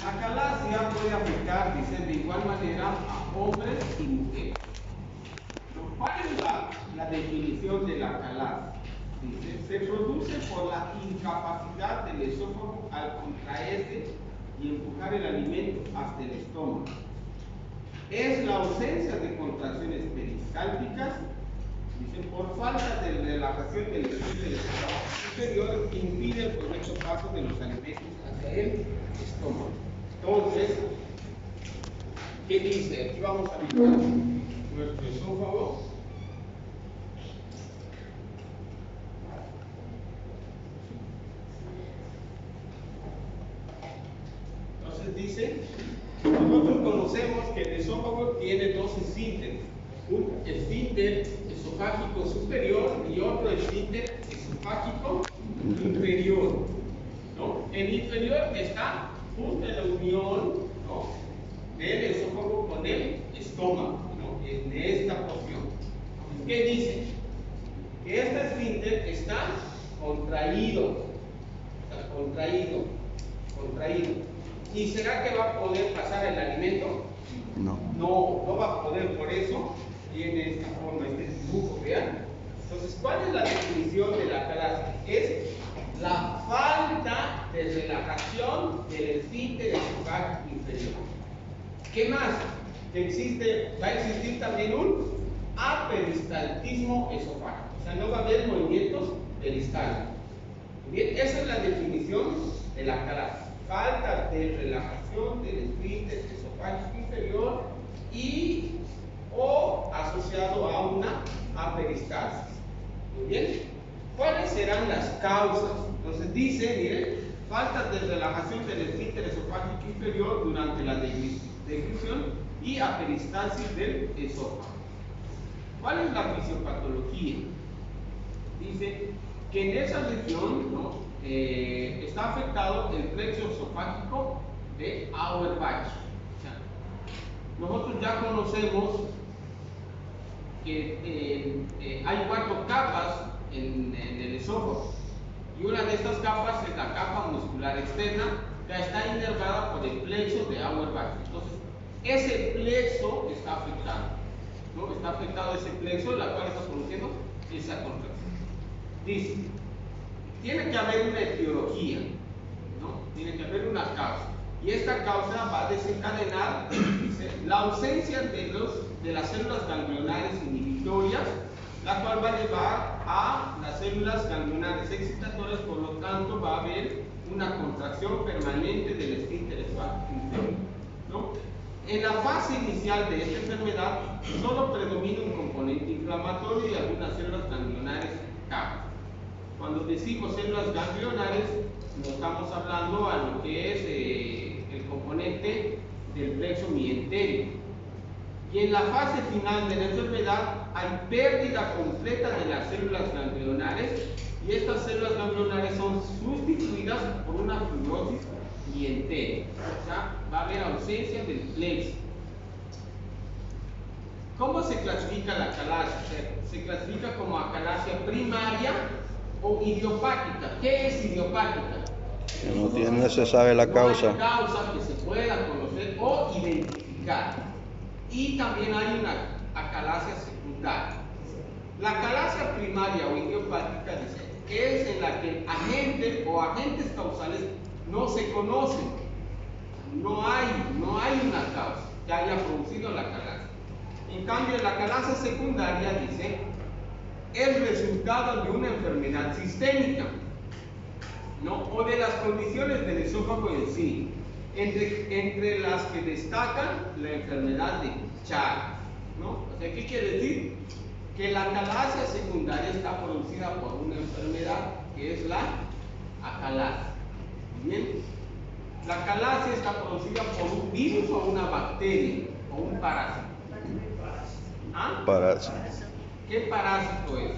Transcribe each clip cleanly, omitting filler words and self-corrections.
Acalasia puede afectar, dice, de igual manera a hombres y mujeres. ¿Cuál es la definición de la acalasia? Dice, se produce por la incapacidad del esófago al contraerse y empujar el alimento hasta el estómago. Es la ausencia de contracciones peristálticas, dice, por falta de relajación del esfínter superior que impide el correcto paso de los alimentos hacia el estómago. Entonces, ¿qué dice? Aquí vamos a ver nuestro esófago. Entonces dice, nosotros conocemos que el esófago tiene dos esfínteres, un esfínter esofágico superior y otro esfínter esofágico inferior, ¿no? El inferior está justo en la unión, ¿no?, del esófago con el estómago, ¿no?, en esta porción. ¿Qué dice? Que este esfínter está contraído. ¿Y será que va a poder pasar el alimento? No va a poder, por eso tiene esta forma, este dibujo, vean. Entonces, ¿cuál es la definición de la acalasia? Es la falta de relajación del esfínter esofágico inferior. ¿Qué más? Va a existir también un aperistaltismo esofágico, o sea, no va a haber movimientos peristálticos. Bien, esa es la definición de la acalasia. Falta de relajación del esfínter esofágico inferior y o asociado a una aperistalsis. Muy bien. ¿Cuáles serán las causas? Entonces dice, miren, falta de relajación del esfínter esofágico inferior durante la deglución y aperistalsis del esófago. ¿Cuál es la fisiopatología? Dice que en esa región, ¿no?, está afectado el plexo esofágico de Auerbach. O sea, nosotros ya conocemos que hay 4 capas en el esófago, y una de estas capas es la capa muscular externa, que está inervada por el plexo de Auerbach. Entonces, ese plexo está afectado, ¿no? Está afectado ese plexo, la cual está produciendo esa contracción. Dice, tiene que haber una etiología, ¿no? Tiene que haber una causa, y esta causa va a desencadenar, dice, la ausencia de las células ganglionares inhibitorias, la cual va a llevar a las células ganglionares excitatorias, por lo tanto va a haber una contracción permanente del esfínter esofágico inferior, ¿no? En la fase inicial de esta enfermedad solo predomina un componente inflamatorio y algunas células ganglionares capas. Cuando decimos células ganglionares, no estamos hablando a lo que es el componente del plexo mientérico. Y en la fase final de la enfermedad hay pérdida completa de las células ganglionares, y estas células ganglionares son sustituidas por una fibrosis mientérica. O sea, va a haber ausencia del plexo. ¿Cómo se clasifica la acalasia? Se clasifica como acalasia primaria o idiopática. ¿Qué es idiopática? No se sabe la causa. No hay causa que se pueda conocer o identificar. Y también hay una acalasia secundaria. La acalasia primaria o idiopática dice, es en la que agente o agentes causales no se conocen. No hay una causa que haya producido la acalasia. En cambio, la acalasia secundaria dice, es resultado de una enfermedad sistémica, ¿no?, o de las condiciones del esófago en sí, entre las que destacan la enfermedad de Chagas, ¿no? O sea, ¿qué quiere decir? Que la acalasia secundaria está producida por una enfermedad que es la acalasia. ¿Bien? La acalasia está producida por un virus o una bacteria o un parásito. ¿Ah? Parásito. ¿Qué parásito es?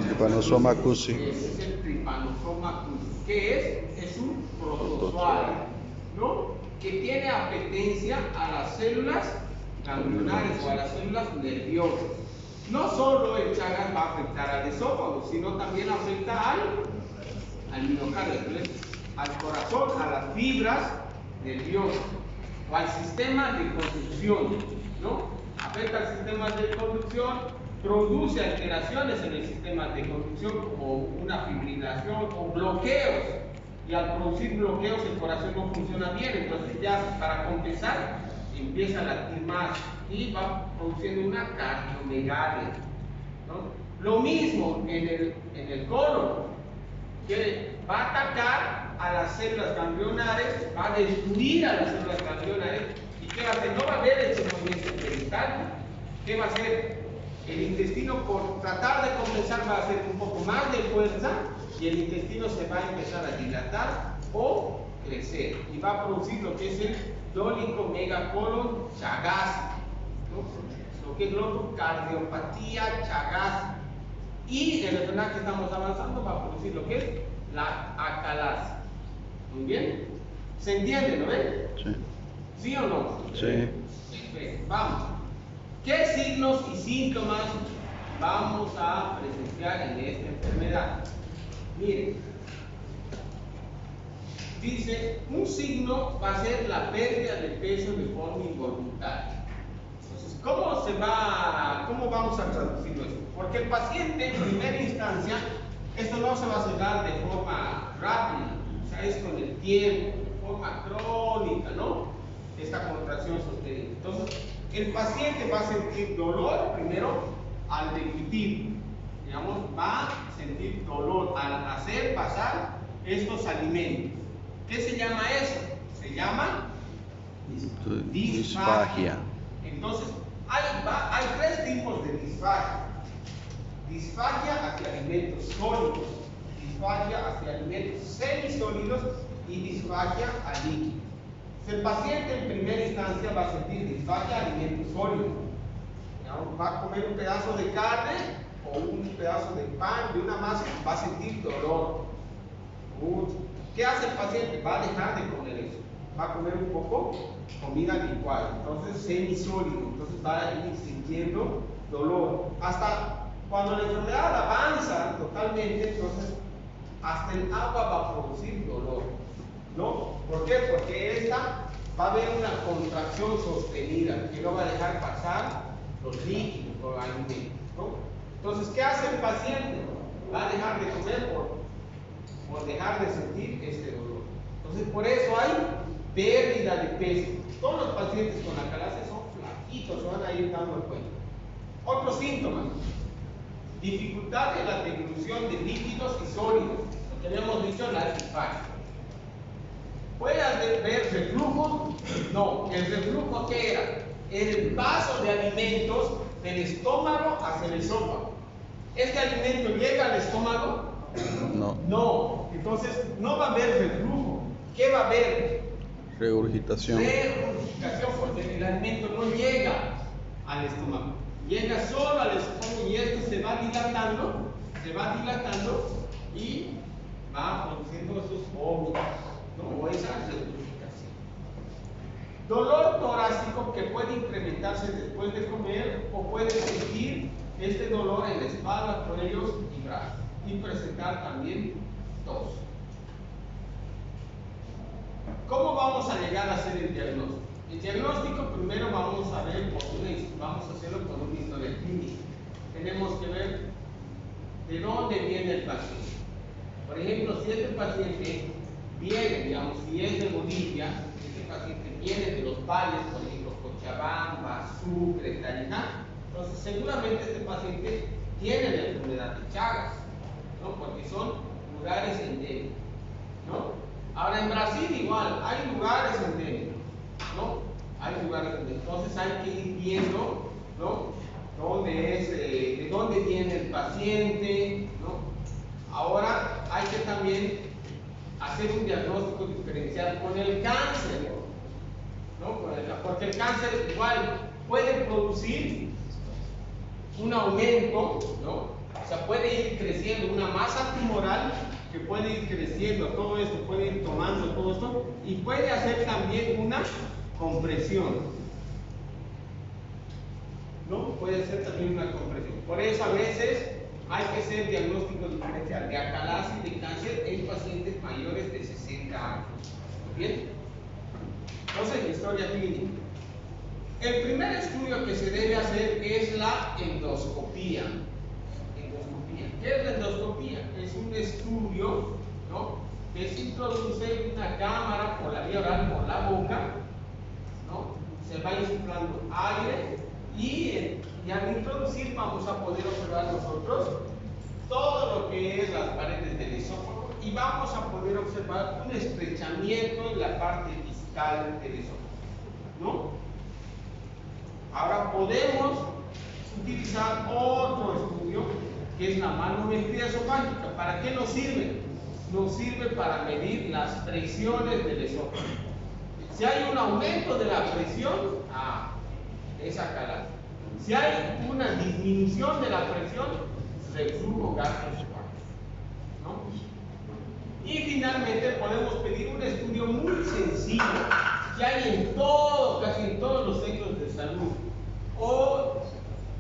Trypanosoma cruzi. Ese es el Trypanosoma cruzi. ¿Qué es? Es un protozoario, ¿no?, que tiene apetencia a las células ganglionares o a las células nerviosas. No solo el Chagas va a afectar al esófago, sino también afecta al miocardio, al corazón, a las fibras, nervioso o al sistema de conducción, ¿no? Afecta al sistema de conducción, produce alteraciones en el sistema de conducción como una fibrilación o bloqueos, y al producir bloqueos el corazón no funciona bien, entonces ya para compensar empieza a latir más y va produciendo una cardiomegalia, ¿no? Lo mismo en el colon, que va a atacar a las células ganglionares, va a destruir a las células ganglionares. ¿Y qué va a hacer? No va a haber ese movimiento peristáltico. ¿Qué va a hacer? El intestino, por tratar de compensar, va a hacer un poco más de fuerza y el intestino se va a empezar a dilatar o crecer y va a producir lo que es el dolicomegacolon chagásico, ¿no? Lo que es glococardiopatía chagásica. Y en la enfermedad que estamos avanzando va a producir lo que es la acalasia. Muy bien. ¿Se entiende, no ven? Sí. ¿Sí o no? Sí. Perfecto. Vamos. ¿Qué signos y síntomas vamos a presenciar en esta enfermedad? Miren. Dice, un signo va a ser la pérdida de peso de forma involuntaria. Entonces, ¿cómo vamos a traducirlo esto? Porque el paciente, en primera instancia, esto no se va a dar de forma rápida, o sea, es con el tiempo, de forma crónica, ¿no? Esta contracción sostenida. Entonces, el paciente va a sentir dolor primero al deglutir, digamos, va a sentir dolor al hacer pasar estos alimentos. ¿Qué se llama eso? Se llama disfagia. Entonces, hay tres tipos de disfagia. Disfagia hacia alimentos sólidos, disfagia hacia alimentos semisólidos y disfagia a líquidos. El paciente en primera instancia va a sentir disfagia a alimentos sólidos. Va a comer un pedazo de carne o un pedazo de pan, de una masa, va a sentir dolor. ¿Qué hace el paciente? Va a dejar de comer eso. Va a comer un poco comida licuada, entonces semisólido, entonces va a ir sintiendo dolor. Hasta cuando la enfermedad avanza totalmente, entonces hasta el agua va a producir dolor, ¿no? ¿Por qué? Porque esta va a haber una contracción sostenida que no va a dejar pasar los líquidos, los alimentos, ¿no? Entonces, ¿qué hace el paciente? Va a dejar de comer por dejar de sentir este dolor. Entonces, por eso hay pérdida de peso. Todos los pacientes con acalasia son flaquitos, se van a ir dando cuenta. Otros síntomas: dificultad en la deglución de líquidos y sólidos, lo que habíamos dicho, la disfagia. ¿Puede haber reflujo? No. ¿El reflujo qué era? El paso de alimentos del estómago hacia el esófago. ¿Este alimento llega al estómago? No. No. Entonces no va a haber reflujo. ¿Qué va a haber? Regurgitación. Regurgitación, porque el alimento no llega al estómago. Llega solo al estómago y esto se va dilatando y va produciendo esos vómitos, ¿no? O esa regurgitación. Dolor torácico que puede incrementarse después de comer o puede sentir este dolor en la espalda, cuellos y brazos y presentar también tos. ¿Cómo vamos a llegar a hacer el diagnóstico? El diagnóstico primero vamos a hacerlo con una historia clínica. Tenemos que ver de dónde viene el paciente. Por ejemplo, si este paciente viene, digamos, si es de Bolivia, este paciente viene de los valles, por ejemplo, Cochabamba, Sucre, Tarija, entonces seguramente este paciente tiene la enfermedad de Chagas, ¿no? Porque son lugares endémicos, ¿no? Ahora en Brasil igual, hay lugares endémicos, ¿no? Hay lugares endémicos. Entonces hay que ir viendo, ¿no? De dónde viene el paciente, ¿no? Ahora hay que también hacer un diagnóstico diferencial con el cáncer, ¿no? Porque el cáncer igual puede producir un aumento, ¿no? O sea, puede ir creciendo una masa tumoral que puede ir creciendo, todo esto puede ir tomando todo esto y puede hacer también una compresión, ¿no? Puede hacer también una compresión. Por eso a veces hay que hacer diagnóstico diferencial de acalasia y de cáncer en pacientes mayores de 60 años. ¿Bien? Entonces, historia clínica. El primer estudio que se debe hacer es la endoscopía. ¿Qué es la endoscopía? Es un estudio, ¿no?, que se introduce una cámara por la vía oral, por la boca, ¿no? Se va insuflando aire y al introducir vamos a poder observar nosotros todo lo que es las paredes del esófago y vamos a poder observar un estrechamiento en la parte distal del esófago, ¿no? Ahora podemos utilizar otro estudio que es la manometría esofágica. ¿Para qué nos sirve? Nos sirve para medir las presiones del esófago. Si hay un aumento de la presión, es acalado. Si hay una disminución de la presión, reflujo gastroesofágico, ¿no? Y finalmente podemos pedir un estudio muy sencillo que hay casi en todos los centros de salud o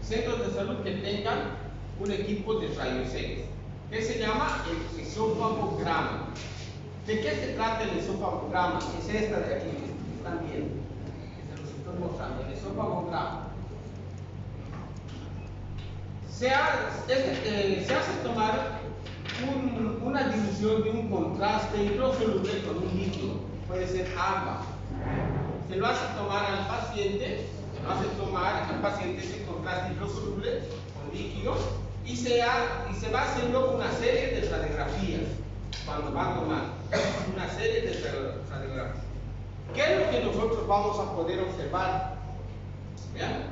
centros de salud que tengan un equipo de rayos X, que se llama el esofagograma. ¿De qué se trata el esofagograma? Es esta de aquí, que están viendo, que se los estoy mostrando, el esofagograma. Se hace tomar una dilución de un contraste hidrosoluble con un líquido, puede ser agua. Se lo hace tomar al paciente, ese contraste hidrosoluble con líquido y se va haciendo una serie de radiografías cuando va a tomar una serie de radiografías. ¿Qué es lo que nosotros vamos a poder observar? ¿Vean?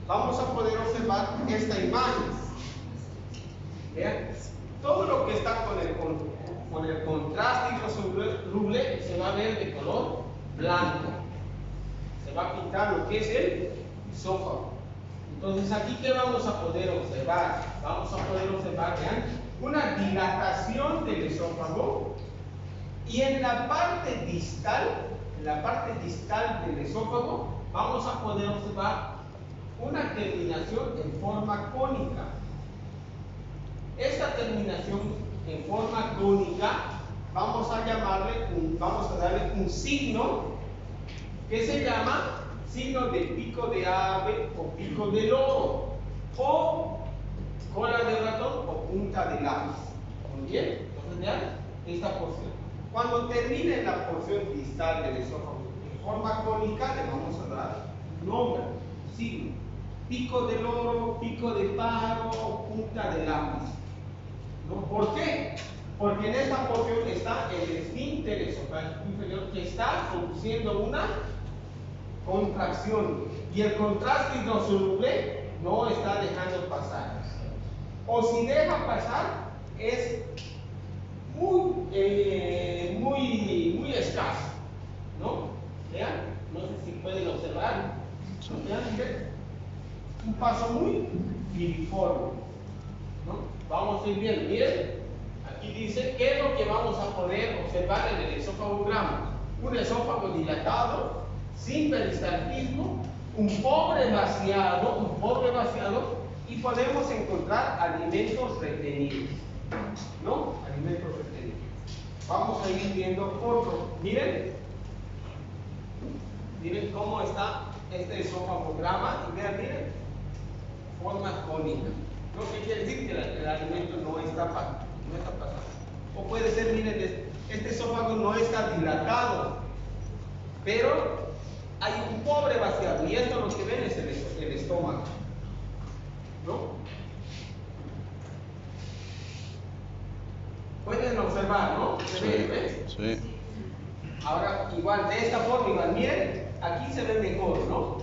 Vamos a poder observar esta imagen. ¿Vean? Todo lo que está con el contraste hidrosoluble se va a ver de color blanco. Se va a pintar lo que es el esófago. Entonces, aquí, ¿qué vamos a poder observar? Vamos a poder observar, vean, una dilatación del esófago y en la parte distal del esófago, vamos a poder observar una terminación en forma cónica. Esta terminación en forma cónica vamos a darle un signo que se llama signo de pico de ave o pico de loro o cola de ratón o punta de lápiz. ¿Muy bien? Entonces vean esta porción. Cuando termine la porción distal del esófago en forma cónica, le vamos a dar nombre, signo. Pico de loro, pico de pájaro o punta de lápiz. ¿No? ¿Por qué? Porque en esta porción está el esfínter esofágico inferior que está produciendo una contracción y el contraste hidrosoluble no está dejando pasar. O si deja pasar, es muy escaso, ¿no? Vean, no sé si pueden observar. Vean, un paso muy filiforme, ¿no? Vamos a ir bien, miren. Aquí dice qué es lo que vamos a poder observar en el esofagograma. Un esófago dilatado, sin peristaltismo, un pobre vaciado, y podemos encontrar alimentos retenidos, ¿no? Alimentos retenidos. Vamos a ir viendo otro. Miren cómo está este esofagograma y vean, miren, forma cónica. Lo que quiere decir que el alimento no está pasando. O puede ser, miren, este esófago no está dilatado, pero hay un pobre vaciado, y esto lo que ven es el estómago, ¿no? Pueden observar, ¿no? ¿Se ve? ¿Ves? Sí. Ahora, igual, de esta forma, igual, miren, aquí se ve mejor, ¿no?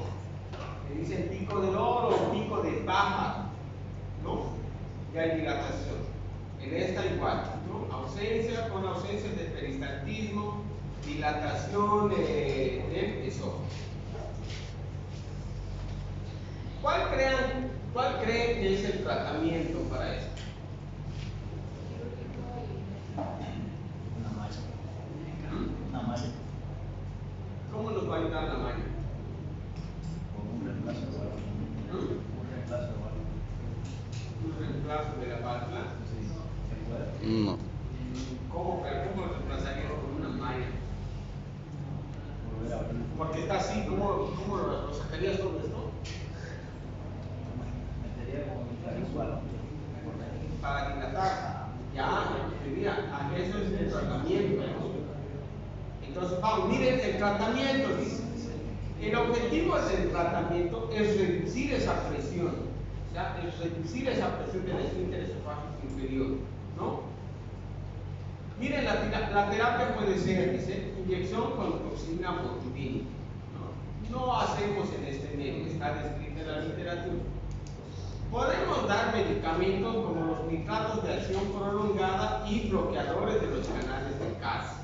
Le dicen pico de loro o pico de pájaro, ¿no? Ya hay dilatación. En esta igual, ¿no? Con ausencia de peristaltismo, dilatación del esófago. ¿Cuál creen que es el tratamiento para esto? Una malla. ¿Cómo nos va a ayudar la malla? Con un reemplazo de válvula. ¿Un reemplazo de la válvula? Sí, se puede. No. ¿Cómo reemplazaríamos con una malla? Porque está así, ¿cómo lo sacarías todo esto? Metería como visual. Para dilatar. Ya, eso es el tratamiento. Entonces, vamos, miren el tratamiento, dice. El objetivo del tratamiento es reducir esa presión, o sea, es reducir esa presión del esfínter esofágico inferior, ¿no? Miren, la terapia puede ser, dice, inyección con toxina botulínica, ¿no? No hacemos en este medio, está descrita en la literatura. Podemos dar medicamentos como los nitratos de acción prolongada y bloqueadores de los canales de calcio.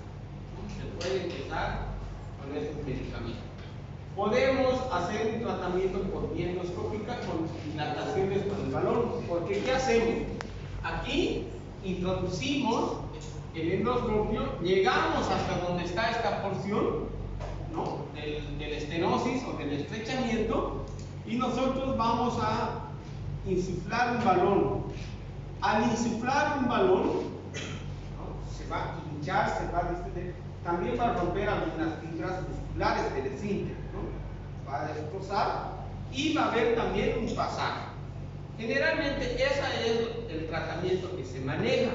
Se puede empezar con estos medicamentos. Podemos hacer un tratamiento por vía endoscópica con dilataciones con el balón, porque ¿qué hacemos? Aquí introducimos el endoscopio, llegamos hasta donde está esta porción, ¿no? del estenosis o del estrechamiento, y nosotros vamos a insuflar un balón. Al insuflar un balón, ¿no? Se va a hinchar, se va a distender, también va a romper algunas fibras musculares del esfínter, ¿no? Va a destrozar y va a haber también un pasaje. Generalmente ese es el tratamiento que se maneja.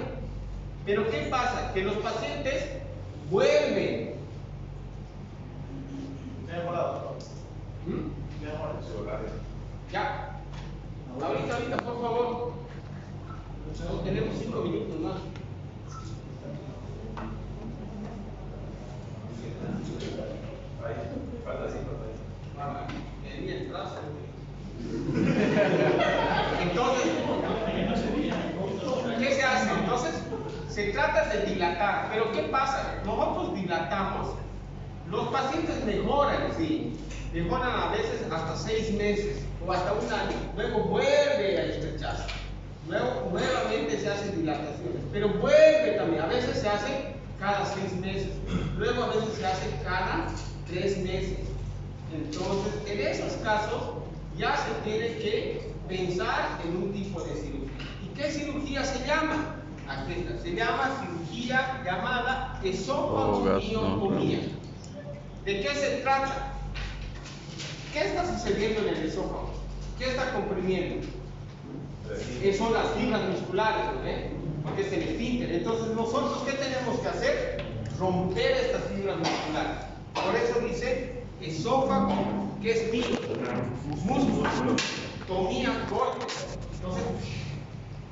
Pero ¿qué pasa? Que los pacientes vuelven. Ya. Ahorita, por favor. Tenemos 5 minutos más. Entonces, ¿qué se hace? Entonces, se trata de dilatar. Pero ¿qué pasa? Nosotros dilatamos, los pacientes mejoran, sí. Mejoran a veces hasta 6 meses o hasta un año. Luego vuelve a estrecharse. Luego nuevamente se hacen dilataciones. Pero vuelve también. A veces se hace cada 6 meses. Luego a veces se hace cada 3 meses. Entonces, en esos casos ya se tiene que pensar en un tipo de cirugía. ¿Y qué cirugía se llama? Aquí está. Se llama cirugía llamada esofagomiotomía. ¿De qué se trata? ¿Qué está sucediendo en el esófago? ¿Qué está comprimiendo? Son las fibras musculares, ¿no? Porque es el esfínter. Entonces, nosotros, ¿qué tenemos que hacer? Romper estas fibras musculares. Por eso dice esófago, que es mío, músculo, tomía, corte. Entonces,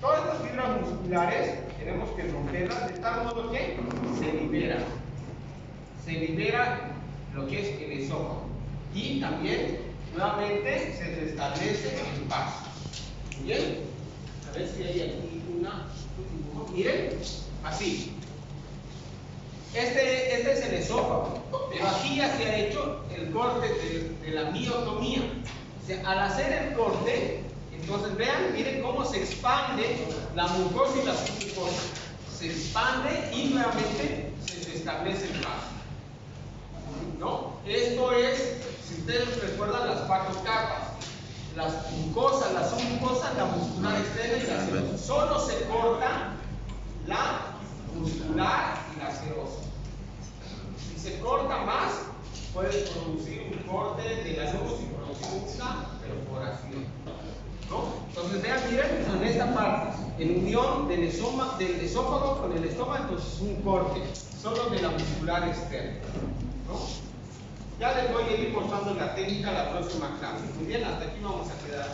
todas estas fibras musculares tenemos que romperlas de tal modo que se libera lo que es el esófago. Y también, nuevamente, se restablece el paso. Bien, a ver si hay aquí una. Miren, así. Este es el esófago, pero aquí ya se ha hecho el corte de la miotomía. O sea, al hacer el corte, entonces vean, miren cómo se expande la mucosa y la submucosa. Se expande y nuevamente se restablece el paso. ¿No? Esto es, si ustedes recuerdan, las 4 capas. Las mucosas, la submucosa, la muscular externa y la serosa. Solo se corta la muscular y la serosa. Si se corta más, puede producir un corte de la luz y producir una perforación, ¿no? Entonces vean, miren, en esta parte, en unión del esófago con el estómago, entonces es un corte, solo de la muscular externa, ¿no? Ya les voy a ir mostrando la técnica la próxima clase. Muy bien, hasta aquí vamos a quedar.